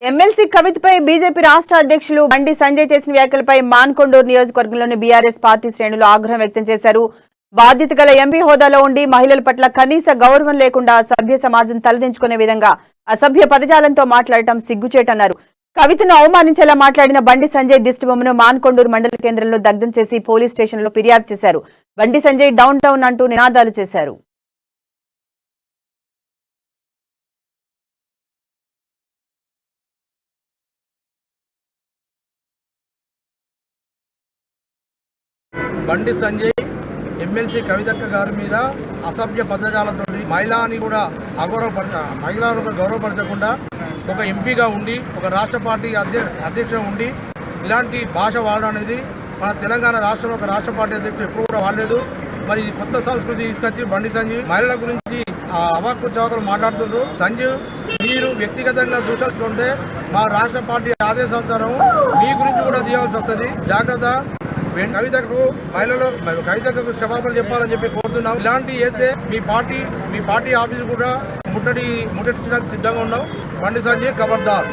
MLC కవితపై BJP రాష్ట్ర అధ్యక్షులు బండి సంజయ్ చేసిన వ్యాఖ్యలపై మాన్కొండూరు నియోజకవర్గంలోని బీఆర్ఎస్ పార్టీ శ్రేణులు ఆగ్రహం వ్యక్తం చేశారు. బాధ్యత గల ఎంపీ హోదాలో ఉండి మహిళల పట్ల కనీస గౌరవం లేకుండా సభ్య సమాజం తలదించుకునే విధంగా అసభ్య పదజాలంతో మాట్లాడటం సిగ్గుచేటన్నారు. కవితను అవమానించేలా మాట్లాడిన బండి సంజయ్ దిష్టిబొమ్మను మాన్కొండూరు మండల కేంద్రంలో దగ్ధం చేసి పోలీస్ స్టేషన్లో ఫిర్యాదు చేశారు. బండి సంజయ్ డౌన్ టౌన్ అంటూ నినాదాలు చేశారు. బండి సంజయ్ ఎమ్మెల్సీ కవితక్క గారి మీద అసభ్య పదజాలతో మహిళని కూడా మహిళలను గౌరవపరచకుండా ఒక ఎంపీగా ఉండి ఒక రాష్ట్ర పార్టీ అధ్యక్షుడు ఉండి ఇలాంటి భాష వాడడం అనేది మన తెలంగాణ రాష్ట్రంలో ఒక రాష్ట్ర పార్టీ అధ్యక్షుడు ఎప్పుడు కూడా వాడలేదు. మరి కొత్త సంస్కృతి తీసుకొచ్చి బండి సంజయ్ మహిళల గురించి అవాక్కు చౌకలు మాట్లాడుతుండ్రు. సంజయ్ మీరు వ్యక్తిగతంగా దూషిస్తుంటే మా రాష్ట్ర పార్టీ ఆదేశానుసారం మీ గురించి కూడా తీయాల్సి వస్తుంది. జాగ్రత్త. కవితకు క్షమాపణ చెప్పాలని చెప్పి కోరుతున్నాం. ఇలాంటి అయితే మీ పార్టీ ఆఫీసు కూడా ముట్టడించడానికి సిద్ధంగా ఉన్నాం. బండి సంజయ్ ఖబర్దార్.